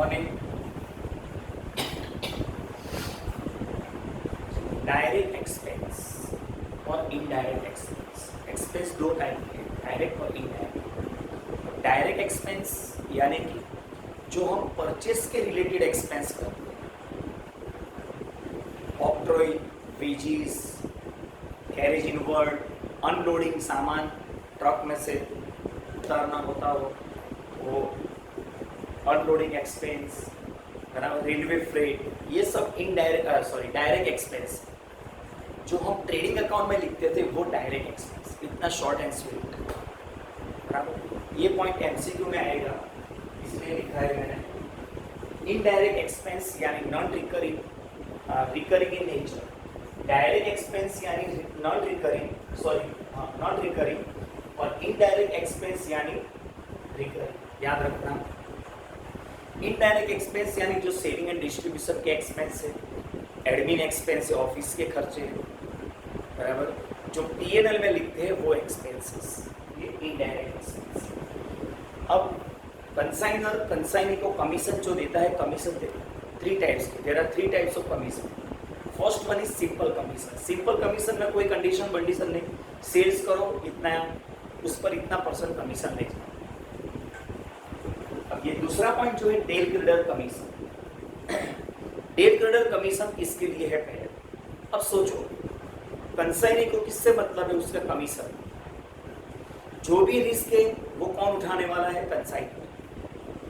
અને direct expense और indirect expense. Expense दो टाइप के, डायरेक्ट और इनडायरेक्ट। डायरेक्ट एक्सपेंस यानी कि जो हम परचेस के रिलेटेड एक्सपेंस करते हैं, octroi, veggies, carriage inward, unloading सामान ट्रक में से उतारना होता हो वो अनलोडिंग एक्सपेंस, बराबर, रेलवे फ्रेट, ये सब इनडायरेक्ट डायरेक्ट एक्सपेंस। जो हम ट्रेडिंग अकाउंट में लिखते थे वो डायरेक्ट एक्सपेंस। इतना शॉर्ट एंड स्वीट, बराबर। ये पॉइंट एमसीक्यू में आएगा इसलिए लिखा है मैंने। इनडायरेक्ट एक्सपेंस यानी non recurring, recurring in nature. Direct expense यानी नॉन रिकरिंग, और इनडायरेक्ट एक्सपेंस यानी रिकरिंग। याद रखना, इनडायरेक्ट एक्सपेंस यानी जो सेलिंग एंड डिस्ट्रीब्यूशन के एक्सपेंस है, एडमिन एक्सपेंस है, ऑफिस के खर्चे हैं, बराबर। जो पीएनएल में लिखते हैं वो एक्सपेंसेस, ये इनडायरेक्ट एक्सपेंस। अब कंसाइनी को कमीशन जो देता है, कमीशन देता है 3 टाइप्स के। There are 3 types of commission. First one is simple commission. Simple commission में कोई कंडीशन नहीं, सेल्स करो इतना, उस पर इतना % कमीशन ले जाओ। अब ये दूसरा पॉइंट जो है del credere commission. Del credere commission किसके लिए है पहले? अब सोचो, कंसाइनी को किससे मतलब है? उसका कमीशन। जो भी रिस्क है वो कौन उठाने वाला है? Consignee.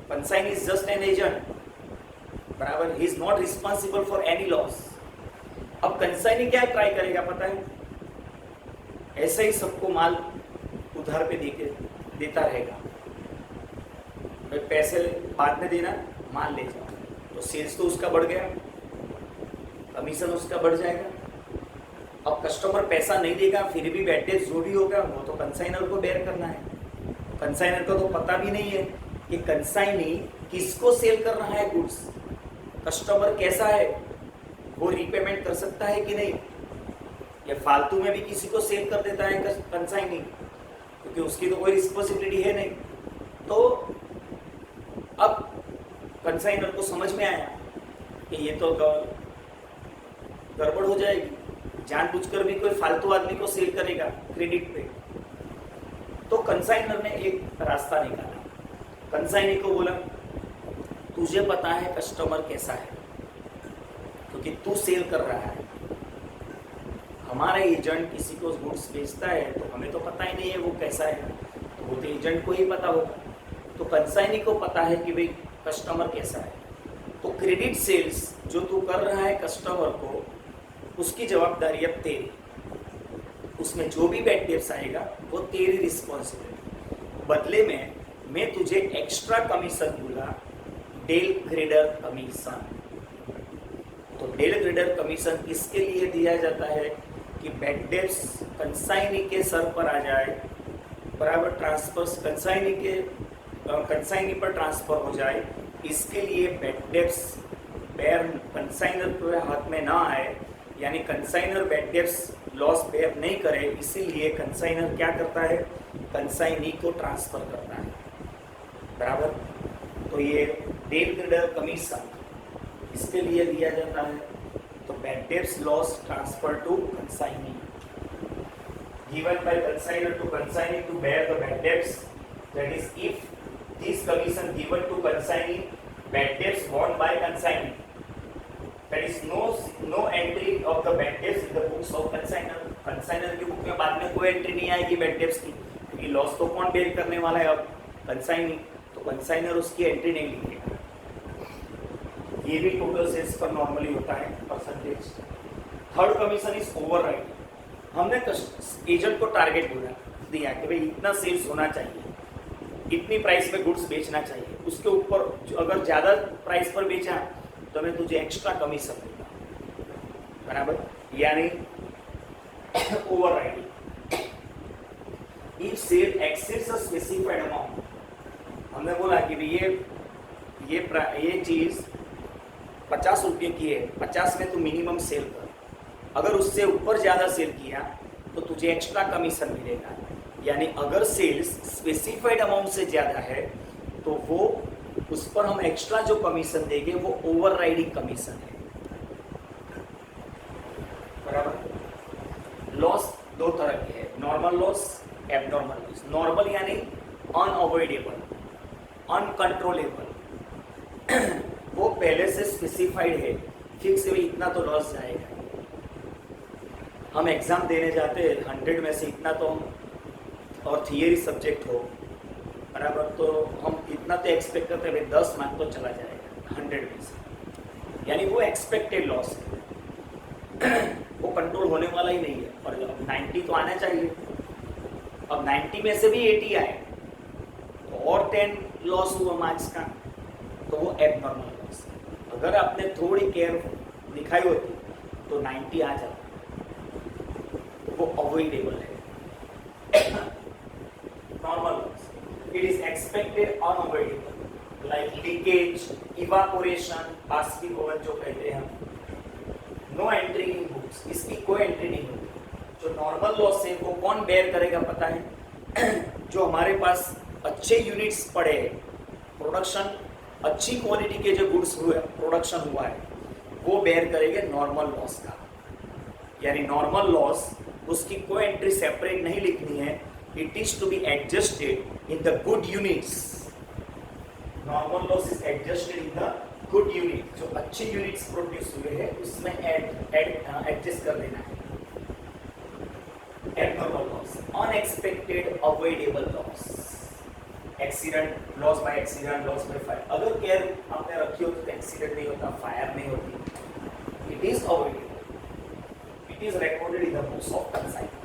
Consignee is just an agent, बराबर, he is not responsible for any loss. अब कंसाइनी क्या ट्राई करेगा पता है? ऐसे ही सबको माल उधार पे देता रहेगा, भाई पैसे बाद में देना, माल ले जाओ, तो सेल्स तो उसका बढ़ गया, कमीशन उसका बढ़ जाएगा। अब कस्टमर पैसा नहीं देगा, फिर भी बैड डेट जो भी होगा वो तो कंसाइनर को बेयर करना है। कंसाइनर को तो पता भी नहीं है कि कंसाइनी किसको सेल कर रहा है गुड्स, कस्टमर कैसा है, वो रीपेमेंट कर सकता है कि नहीं, या फालतू में भी किसी को सेल कर देता है कंसाइनी, क्योंकि उसकी तो कोई रिस्पॉन्सिबिलिटी है नहीं। तो अब कंसाइनर को समझ में आया कि ये तो गड़बड़ हो जाएगी, जानबूझकर भी कोई फालतू आदमी को सेल करेगा क्रेडिट पे। तो कंसाइनर ने एक रास्ता निकाला। कंसाइनी को बोला, तुझे पता है कस्टमर कैसा है, क्योंकि तू सेल कर रहा है। हमारा एजेंट किसी को गुड्स बेचता है तो हमें तो पता ही नहीं है वो कैसा है, तो वो तो एजेंट को ही पता होगा। तो कंसाइनी को पता है कि भाई कस्टमर कैसा है, तो क्रेडिट सेल्स जो तू कर रहा है कस्टमर को, उसकी जवाबदारी अब तेरी। उसमें जो भी बैड डेट्स आएगा वो तेरी रिस्पॉन्सिबिलिटी। बदले में मैं तुझे एक्स्ट्रा कमीशन दूंगा, डेल क्रेडर कमीशन। तो डेल क्रेडर कमीशन किसके लिए दिया जाता है? कि बैड डेट्स कंसाइनी के सर पर आ जाए, बराबर, ट्रांसफर कंसाइनी पर ट्रांसफर हो जाए, इसके लिए बैड डेट्स बेयर कंसाइनर के हाथ में ना आए, यानी consignor bad debts loss bear नहीं करे, इसीलिए कंसाइनर क्या करता है? कंसाइनी को ट्रांसफर करता है, बराबर। तो ये डेल क्रेडर कमीशन इसके लिए दिया जाता है। तो bad debts loss transfer to consignee, given by consignor to consignee to bear the bad debts, that is if this commission given to consignee, bad debts borne by consignee, that is no entry of the bad debts in the books of consignor। consignor की book में बाद में कोई entry नहीं आएगी bad debts की, क्योंकि loss तो कौन बेयर करने वाला है? अब कंसाइनी। तो कंसाइनर उसकी एंट्री नहीं लिखेगा। ये भी टोटल सेल्स पर नॉर्मली होता है percentage. Third commission is override. हमने एजेंट को टारगेट दिया कि भाई इतना सेल्स होना चाहिए, इतनी प्राइस पे गुड्स बेचना चाहिए, उसके ऊपर अगर ज़्यादा प्राइस पर बेचा तो मैं तुझे एक्स्ट्रा कमीशन दूंगा, बराबर, यानी overriding. If sale exceeds a specified amount, हमने बोला कि ये चीज़ 50 रुपये की है, 50 में तू मिनिमम सेल कर, अगर उससे ऊपर ज़्यादा सेल किया तो तुझे एक्स्ट्रा कमीशन मिलेगा। यानी अगर सेल्स स्पेसिफाइड अमाउंट से ज़्यादा है तो वो उस पर हम एक्स्ट्रा जो कमीशन देंगे वो ओवरराइडिंग कमीशन है, बराबर। लॉस दो तरह के हैं, normal loss, abnormal loss. Normal यानी अनअवॉइडेबल, अनकंट्रोलेबल, वो पहले से स्पेसिफाइड है, फिक्स है, इतना तो लॉस जाएगा। हम एग्जाम देने जाते हैं 100 में से इतना तो हम, और थियरी सब्जेक्ट हो, बराबर, तो हम इतना तो एक्सपेक्ट करते हैं 10 मार्क तो चला जाएगा 100 में से, यानी वो एक्सपेक्टेड लॉस है, वो कंट्रोल होने वाला ही नहीं है। और अब 90 तो आना चाहिए, अब 90 में से भी 80 आए तो और 10 लॉस हुआ मार्क्स का, तो वो एबनॉर्मल लॉस है। अगर आपने थोड़ी केयर दिखाई होती तो 90 आ जाता, वो अवॉइडेबल है। Normal loss, it is expected unavoidable, like leakage, evaporation, बाष्पीभवन जो कहते हैं हम, नो एंट्री इन बुक्स, इसकी कोई एंट्री नहीं होती। जो नॉर्मल लॉस है वो कौन बेयर करेगा पता है? जो हमारे पास अच्छे यूनिट्स पड़े हैं, प्रोडक्शन, अच्छी क्वालिटी के जो गुड्स हुए, प्रोडक्शन हुआ है, वो बेयर करेंगे नॉर्मल लॉस का। यानी नॉर्मल लॉस, उसकी कोई एंट्री सेपरेट नहीं लिखनी है, it is to be adjusted in the good units. Normal loss is adjusted in the good unit, जो अच्छे यूनिट्स प्रोड्यूस हुए हैं उसमें एडजस्ट कर देना है। Abnormal loss, unexpected avoidable loss, accident, loss by accident, loss by fire. अगर care आपने रखी हो तो एक्सीडेंट नहीं होता, फायर नहीं होती, it is avoidable, it is recorded in the books of consignment.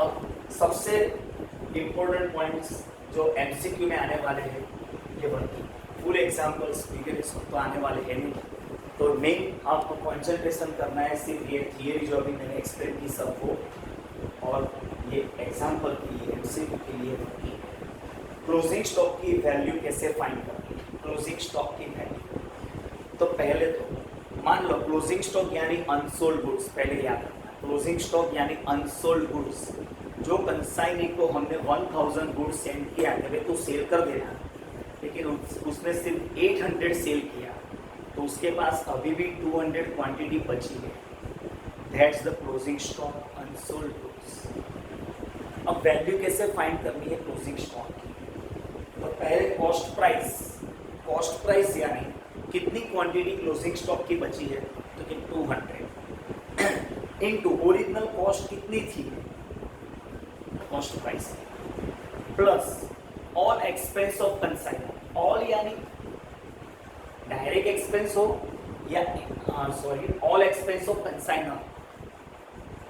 अब सबसे इंपॉर्टेंट पॉइंट्स जो एमसीक्यू में आने वाले हैं, ये बढ़ती फुल एग्जाम्पल्स फिगर्स तो आने वाले हैं नहीं, तो मेन आपको कंसंट्रेशन करना है सिर्फ ये थियरी जो अभी मैंने एक्सप्लेन की सबको, और ये एग्जाम्पल के लिए, एमसीक्यू के लिए बढ़ती है। क्लोजिंग स्टॉक की वैल्यू कैसे फाइंड करनी है? क्लोजिंग स्टॉक की वैल्यू, तो पहले तो मान लो क्लोजिंग स्टॉक यानी अनसोल्ड गुड्स, पहले याद रखना, क्लोजिंग स्टॉक यानी अनसोल्ड गुड्स। जो कंसाइनी को हमने 1000 गुड्स सेंड किया है तो सेल कर देना, लेकिन उसने सिर्फ 800 सेल किया, तो उसके पास अभी भी 200 क्वांटिटी बची है, that's the closing stock, unsold goods. अब वैल्यू कैसे फाइंड करनी है क्लोजिंग स्टॉक की? तो पहले कॉस्ट प्राइस यानी कितनी क्वांटिटी क्लोजिंग स्टॉक की बची है, तो कि 200 इनटू ओरिजिनल कॉस्ट कितनी थी, cost price, plus all expense of consignor. All यानी डायरेक्ट एक्सपेंस हो या all expense of consignor.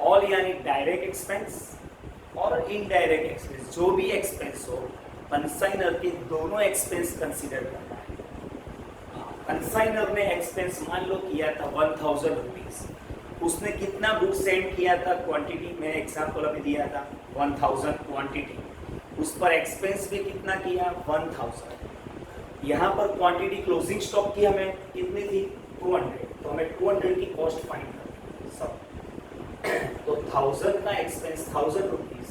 All यानी डायरेक्ट एक्सपेंस और इनडायरेक्ट एक्सपेंस, जो भी एक्सपेंस हो कंसाइनर के दोनों एक्सपेंस कंसीडर करना है। कंसाइनर ने एक्सपेंस मान लो किया था 1000 रुपीज, उसने कितना बुक सेंड किया था, क्वांटिटी मैंने एग्जाम्पल अभी दिया था 1000 क्वांटिटी, उस पर एक्सपेंस भी कितना किया 1000। यहाँ पर क्वांटिटी क्लोजिंग स्टॉक की हमें कितनी थी 200, तो हमें 200 की कॉस्ट फाइंड करनी सब, तो 1000 का एक्सपेंस 1000 रुपीज,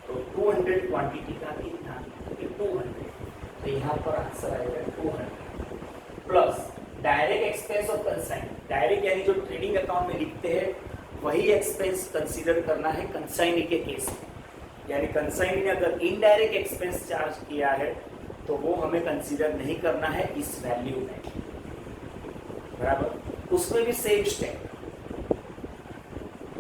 तो 200 क्वांटिटी का कितना 200, तो यहाँ पर आंसर आएगा 200 plus direct expense of consign. Direct यानी जो ट्रेडिंग अकाउंट में लिखते हैं वही एक्सपेंस कंसीडर करना है कंसाइनी के केस में, यानी कंसाइनी ने अगर इनडायरेक्ट एक्सपेंस चार्ज किया है तो वो हमें कंसीडर नहीं करना है इस वैल्यू में, बराबर। उसमें भी सेम स्टेप,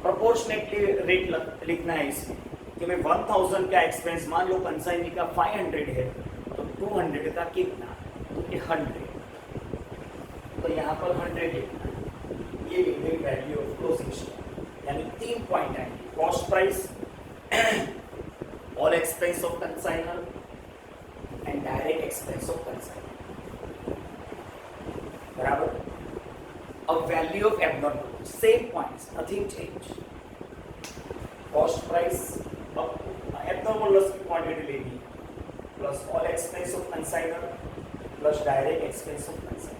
प्रोपोर्शनेटली रेट लिखना है इसमें कि मैं 1000 का एक्सपेंस, मान लो कंसाइनी का 500 है तो 200 का कितना, तो 100, तो यहाँ पर 100 लिखना है। ये लिखने वैल्यू ऑफ क्लोजिंग स्टॉक, यानी 3 पॉइंट आएंगे, cost price, all expense of consignor and direct expense of consignor, बराबर। अब value of abnormal, same points, nothing change, cost price, अब एबनॉर्मल लॉस की क्वांटिटी लेनी है, plus all expense of consignor plus direct expense of consignor.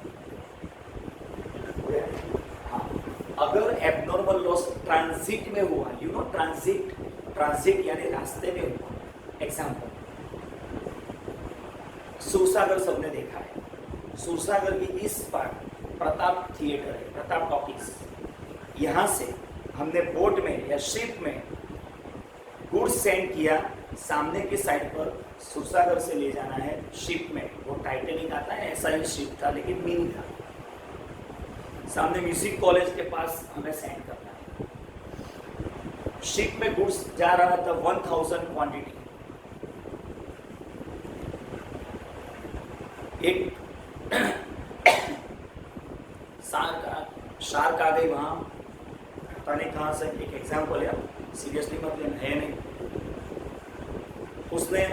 अगर abnormal loss transit में हुआ, you know transit यानी रास्ते में हुआ, एग्जाम्पल सूरसागर सबने देखा है। सूरसागर की इस पार प्रताप थिएटर है, प्रताप टॉकीज। यहाँ से हमने बोट में या शिप में गुड्स सेंड किया, सामने की साइड पर सूरसागर से ले जाना है शिप में। वो टाइटेनिक आता है ऐसा ही शिप था लेकिन मिनी था। सामने म्यूजिक कॉलेज के पास हमें सेंड करना है। शिप में गुड्स जा रहा था 1000 क्वांटिटी। एक शार्क आ गई वहां, पता नहीं कहाँ से। एक एग्जाम्पल है, सीरियसली मत लेना, है नहीं। उसने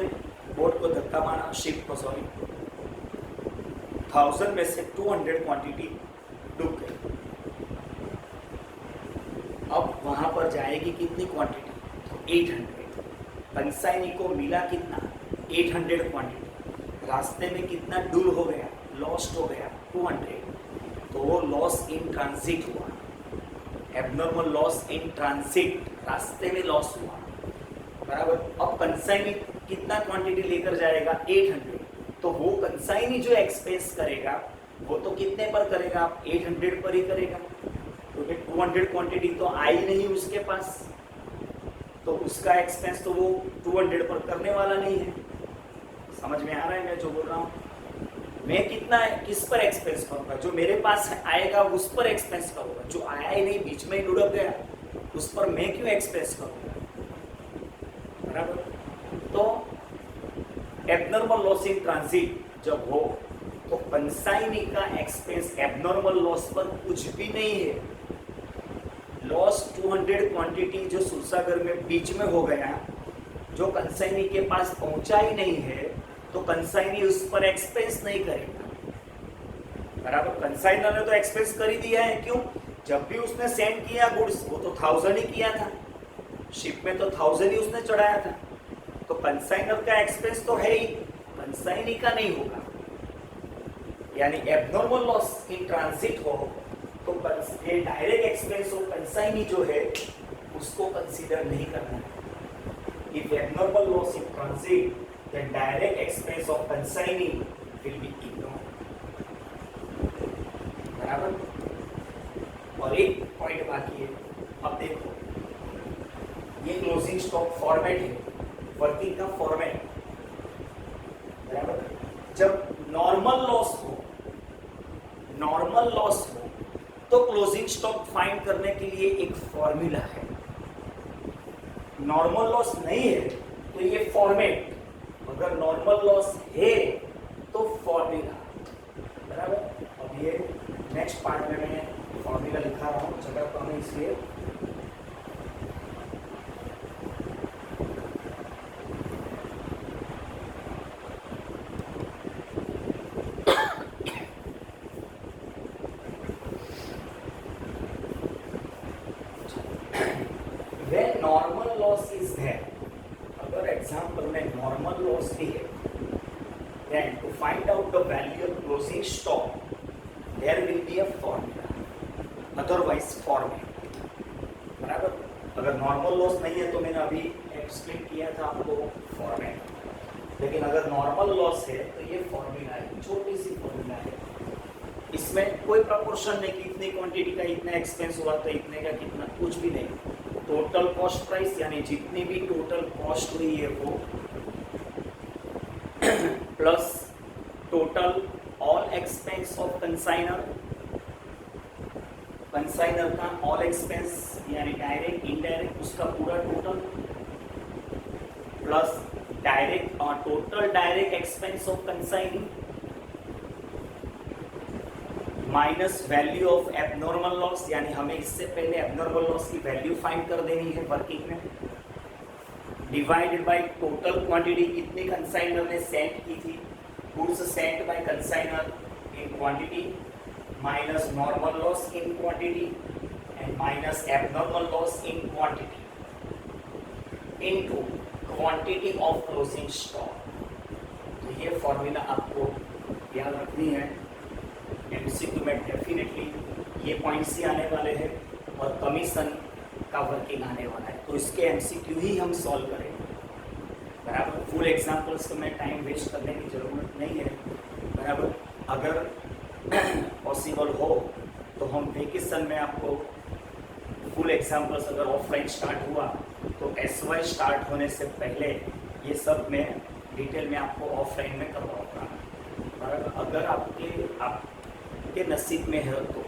बोट को धक्का मारा, शिप को, सॉरी। 1000 में से 200 क्वांटिटी डूब गई। अब वहां पर जाएगी कितनी क्वांटिटी? तो 800। कंसाइनी को मिला कितना? 800 क्वांटिटी। रास्ते में कितना डूब हो गया, लॉस्ट हो गया? 200। तो वो लॉस इन ट्रांजिट हुआ, एबनॉर्मल लॉस इन ट्रांजिट, रास्ते में लॉस हुआ, बराबर। अब कंसाइनी कितना क्वांटिटी लेकर जाएगा? 800। तो वो कंसाइनी जो एक्सपेंस करेगा वो तो कितने पर करेगा? 800 पर ही करेगा, क्योंकि 200 क्वांटिटी तो आई नहीं उसके पास, तो उसका एक्सपेंस तो वो 200 पर करने वाला नहीं है। समझ में आ रहा है मैं जो बोल रहा हूँ? मैं कितना किस पर एक्सपेंस करूँगा? जो मेरे पास आएगा उस पर एक्सपेंस करूँगा। जो आया ही नहीं, बीच में ही लुढ़क गया, उस पर मैं क्यों एक्सपेंस करूँगा? बराबर। तो एबनॉर्मल लॉस इन ट्रांजिट जब हो तो कंसाइनी का एक्सपेंस एबनॉर्मल लॉस पर कुछ भी नहीं है। लॉस 200 क्वांटिटी जो सूरसागर में बीच में हो गया, जो कंसाइनी के पास पहुंचा ही नहीं है, तो कंसाइनी उस पर एक्सपेंस नहीं करेगा, बराबर। कंसाइनर ने तो एक्सपेंस कर ही दिया है। क्यों? जब भी उसने सेंड किया गुड्स, वो तो 1000 ही किया था, शिप में तो 1000 ही उसने चढ़ाया था। तो कंसाइनर का एक्सपेंस तो है ही, कंसाइनी का नहीं होगा। यानी एबनॉर्मल लॉस इन ट्रांजिट हो तो ये डायरेक्ट एक्सपेंस हो, कंसाइनी जो है उसको कंसीडर नहीं करना है। If abnormal loss in transit, the direct expense of consignee will be ignored, बराबर। और एक पॉइंट बाकी है। अब देखो, ये क्लोजिंग स्टॉक फॉर्मेट है, वर्किंग का फॉर्मेट, बराबर। जब नॉर्मल लॉस हो तो क्लोजिंग स्टॉक फाइंड करने के लिए एक फॉर्मूला है। नॉर्मल लॉस नहीं है तो ये फॉर्मेट, अगर नॉर्मल लॉस है तो फॉर्मूला, बराबर। अब ये नेक्स्ट पार्ट में मैं फॉर्मूला लिखा रहा हूँ, जगह कम है इसलिए। When normal loss is there, अगर एग्जाम्पल में नॉर्मल लॉस भी है, then to find out the value of closing stock, there will be a formula, otherwise format, बराबर। अगर नॉर्मल लॉस नहीं है तो मैंने अभी एक्सप्लेन किया था आपको फॉर्मेट, लेकिन अगर नॉर्मल लॉस है तो ये फॉर्मूला है, छोटी सी फॉर्मूला है। इसमें कोई प्रपोर्शन नहीं कि इतनी क्वांटिटी का इतना एक्सपेंस हुआ तो इतने का कितना, कुछ भी नहीं। टोटल कॉस्ट प्राइस यानी जितनी भी टोटल कॉस्ट हुई है वो plus total all expense of consignor, consignor का ऑल एक्सपेंस यानी डायरेक्ट इनडायरेक्ट उसका पूरा टोटल, प्लस डायरेक्ट और total direct expense of consigning, minus value of abnormal loss, यानी हमें इससे पहले एबनॉर्मल लॉस की वैल्यू फाइंड कर देनी है वर्किंग में, डिवाइडेड बाय टोटल क्वांटिटी कितनी कंसाइनर ने सेंड की थी, goods send by consignor in quantity, minus normal loss in quantity and minus abnormal loss in quantity into quantity of closing stock. तो ये फॉर्मूला आपको याद रखनी है। एमसीक्यू में डेफिनेटली ये पॉइंट्स ही आने वाले हैं और कमीशन का वर्किंग आने वाला है, तो इसके एमसीक्यू ही हम सॉल्व करेंगे, बराबर। फुल एग्जाम्पल्स को मैं टाइम वेस्ट करने की ज़रूरत नहीं है, बराबर। अगर पॉसिबल हो तो हम वेकेशन में आपको फुल एग्जाम्पल्स, अगर ऑफलाइन स्टार्ट हुआ तो SY स्टार्ट होने से पहले ये सब मैं डिटेल में आपको ऑफलाइन में करवाऊँगा, बराबर। अगर आपके नसीब में है तो